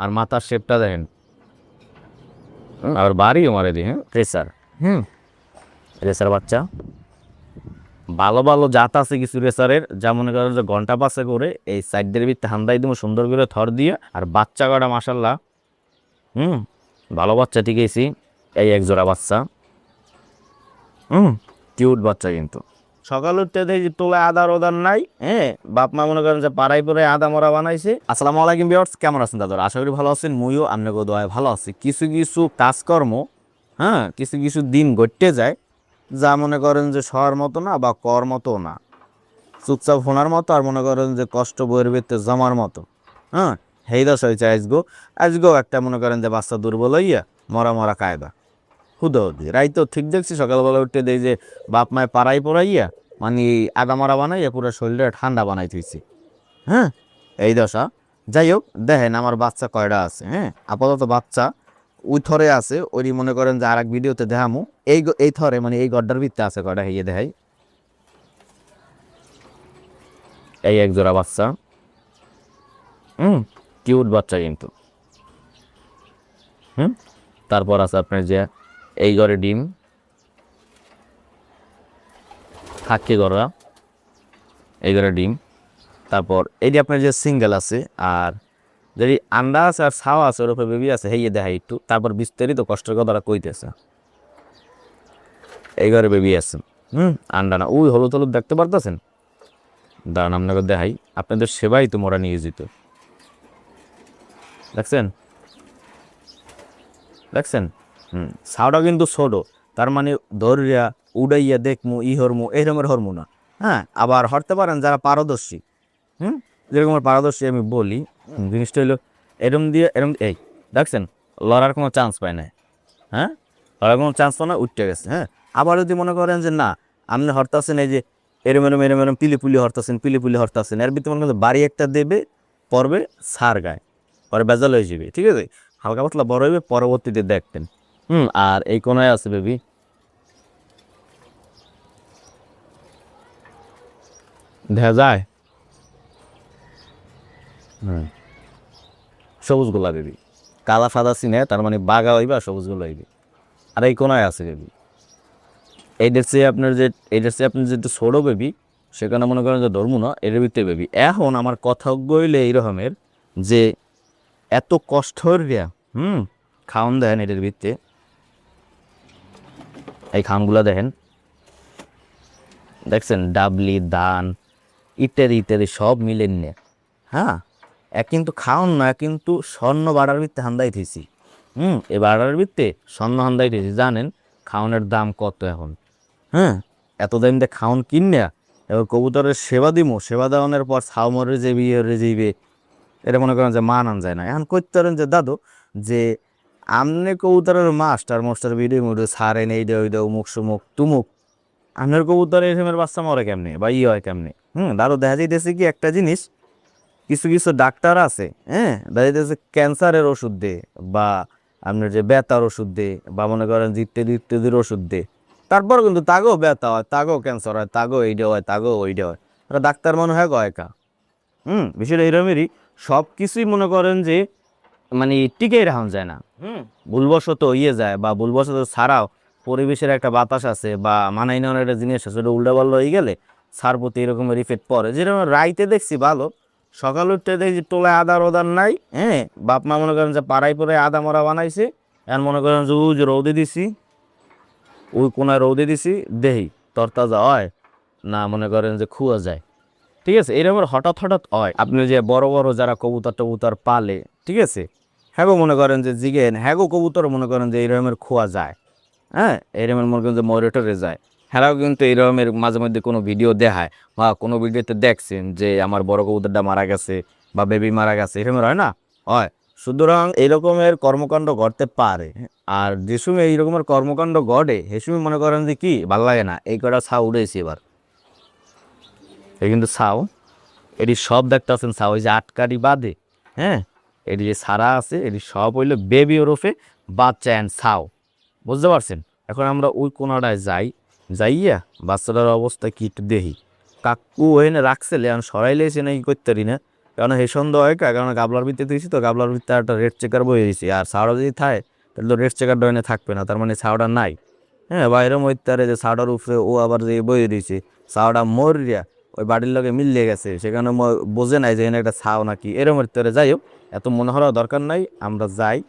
আর মাথার শেপটা দেখেন, আর বাড়িও মারে দিই। হ্যাঁ, রেসার। রেসার বাচ্চা। ভালো ভালো জাত আছে কিছু রেসারের, যা মনে করেন যে ঘন্টা পাসে করে এই সাইডদের ভিতরে হান্দাই দিব সুন্দর করে থর দিয়ে। আর বাচ্চা কটা মাসাল্লাহ ভালো বাচ্চা টিকেছি। এই এক জোড়া বাচ্চা, কিউট বাচ্চা। কিন্তু সকাল উঠতে দেখি তোলা আদার ওদার নাই। হ্যাঁ, বাপ মা মনে করেন যে পাড়াই পরে আদা মরা বানাইছে। আসসালামু আলাইকুম ভিউয়ার্স, কেমন আছেন দাদা? আশা করি ভালো আছেন। মুইও আপনাকে দোয়ায় ভালো আছি। কিছু কিছু কাজকর্ম, কিছু কিছু দিন ঘটতে যায় যা মনে করেন যে শহর মতো না বা কর মতো না, চুপচাপ ফোনার মতো, আর মনে করেন যে কষ্ট বইয়ের ভিতরে জমার মতো। হেই দশ হয়েছে আজগো একটা মনে করেন যে বাচ্চা দুর্বল হইয়া মরা মরা কায়দা হুদি রাইতো ঠিক দেখছি। সকালবেলা উঠতে দেই যে বাপ মায় পাড়াই পড়াইয়া মানে আদা মারা বানাইয়া পুরো শরীরে ঠান্ডা বানাই থইছি। এই দশা। যাই হোক, দেখেন আমার বাচ্চা কয়টা আছে। আপাতত বাচ্চা ওই থরে আছে, ওই মনে করেন যে আর এক ভিডিওতে দেখামু। এই থরে মানে এই গড্ডার ভিতরে আছে কয়টা, হেয়ে দেখাই। এই এক জোড়া বাচ্চা, কিউট বাচ্চা কিন্তু। তারপর আছে আপনার যে এই ঘরে ডিম হাক্কি গড়া, এই ঘরে ডিম। তারপর এই যে আপনার যে সিঙ্গেল আছে, আর যদি আন্ডা আছে আর ছাওয়া আছে, ওর উপরে বেবি আছে, হেয়ে দেখাই একটু। তারপর বিস্তারিত কষ্টের কথাটা কইতেছে। এই ঘরে বেবি আছে, আন্ডা না, ওই হলুদ হলুদ দেখতে পারতেছেন। দাঁড়ান আপনাকে দেখাই, আপনাদের সেবাই তো মোরা নিয়ে যেত। দেখছেন দেখছেন ছাওটা কিন্তু ছোট, তার মানে ধরিয়া উড়াইয়া দেখমু ই হরমু এইরকমের হরমু না। আবার হরতে পারেন যারা পারদর্শী। যেরকম পারদর্শী আমি বলি, জিনিসটা হইলো এরম দিয়ে এরম। এই দেখছেন, লড়ার কোনো চান্স পায় না। লড়ার কোনো চান্স পায় না, উঠতে গেছে। আবার যদি মনে করেন যে না, আপনি হরতাছেন এই যে এরম এরম এরম এরম পিলিপুলি হরতাছেন, এর ভিতরে মনে করেন বাড়ি একটা দেবে, পড়বে সার গায়ে, পরে বেজাল হয়ে যাবে। ঠিক আছে, হালকা পাতলা বড় হইবে, পরবর্তীতে দেখতেন। আর এই কোনায় আছে বেবি, দেখা যায় সবুজ গোলা বেবি, কালা ফাদা সিনে, তার মানে বাঘা হইবা সবুজ গোলা হইবে। আর এই কোনায় আছে বেবি, এইটার চেয়ে আপনার যে ছোট বেবি, সেখানে মনে করেন যে ধর্ম না, এর ভিতরে বেবি। এখন আমার কথা গইলে এইরকমের যে এত কষ্ট হইয়া খাওন দেখেন এটার ভিতরে, এই খাওনগুলা দেখেন, দেখছেন ডাবলি দান ইত্যাদি ইত্যাদি সব মিলেন নে। কিন্তু খাওন না, কিন্তু স্বর্ণ বাড়ার ভিত্তে হান্দাই থেছি। এই বাড়ার ভিত্তে স্বর্ণ হান্দাই থেছি। জানেন খাওনের দাম কত এখন? এত দাম দিয়ে খাওন কিনে এবার কবুতরের সেবা দিমু, সেবা দেওয়ানোর পর ছাও মরে যাবি যাইবে, এটা মনে করেন যে মান আন যায় না। এখন করতে পারেন যে দাদু যে আমনে কবুতরের মাস্টার ভিডিও ছাড়েন এই দেও মুখ সুমুখ তুমুক, আপনার কবুতরের এরকমের বাচ্চা মরে কেমনে বা হয় কেমনে? দাদু দেখা যাইতেছে কি একটা জিনিস, কিছু কিছু ডাক্তার আছে, দেখা যাইতেছে ক্যান্সারের ওষুধ দে, বা আপনার যে ব্যথার ওষুধ দে, বা মনে করেন যে ইত্যাদির ওষুধ দে, তারপর কিন্তু তাগো ব্যথা হয়, তাগো ক্যান্সার হয়, তাগো এইটা হয়, তাগো ওইটা হয়। ডাক্তার মনে হয় কয়েকা। বিষয়টা এরকমেরই। সব কিছুই মনে করেন যে মানে টিকেই রাখা যায় না। ভুলবশত ইয়ে যায়, বা ভুলবশত ছাড়াও পরিবেশের একটা বাতাস আছে বা মানাই নেওয়ার একটা জিনিস আছে, ওটা উল্টাপাল্টা হয়ে গেলে সার প্রতি এরকমের ইফেক্ট পড়ে। যেরকম রাইতে দেখছি ভালো, সকাল উঠতে দেখছি টোলায় আদার ওদার নাই। বাপ মা মনে করেন যে পাড়াই পরে আদা মরা বানাইছে, এখন মনে করেন যে ওই যে রৌদে দিছি, ওই কোনায় রৌদে দিছি, দেহি তরতাজা হয় না, মনে করেন যে খুয়া যায়। ঠিক আছে, এরকম হঠাৎ হয়। আপনি যে বড় বড় যারা কবুতর পালে, ঠিক আছে, হ্যাগো মনে করেন যে জিগেন হ্যাগো কবুতর মনে করেন যে এইরকমের খোয়া যায়। এইরকমের মনে করেন যে মরেটরে যায়। হ্যাঁও কিন্তু এইরকমের মাঝে মধ্যে কোনো ভিডিও দেখায়, বা কোনো ভিডিওতে দেখছেন যে আমার বড় কবুতরটা মারা গেছে বা বেবি মারা গেছে, এরকমের হয় না? হয়। সুতরাং এইরকমের কর্মকাণ্ড ঘটতে পারে। আর যে সময় এইরকমের কর্মকাণ্ড ঘটে, সে সময় মনে করেন যে কি ভালো লাগে না, এই কটা ছাউ উড়েছি এবার। এই কিন্তু ছাও, এটি সব দেখতে আছেন ছাও, ওই যে আটকারি বাদে, এটি যে সারা আছে, এটি সব হইলো বেবি ওরফে বাচ্চা অ্যান্ড ছাও। বুঝতে পারছেন? এখন আমরা ওই কোনাটায় যাইয়া বাচ্চাটার অবস্থা কি একটু দেখি। কাকু ওখানে রাখছে, এখন সরাইলে এসে নাকি করতে পারি না। কারণ এই সন্দেহ হয় কারণ গাবলার ভিতরে দিয়েছি তো গাবলার ভিতরে একটা রেড চেকার বয়ে দিয়েছি আর ছাওড়া যদি থাকে তাহলে তো রেড চেকার ডয়নে থাকবে না, তার মানে ছাওড়া নাই। হ্যাঁ, বাইরে মইতারে যে ছাওড়ার উপরে ও আবার যে বয়ে দিয়েছে ছাওড়া মরিয়া ওই বাড়ির লগে মিলিয়ে গেছে, সেখানে বোঝে নাই যে এখানে একটা ছাও নাকি এরম হইতে পারে। যাই হোক, এত মনে হওয়ার দরকার নাই, আমরা যাই।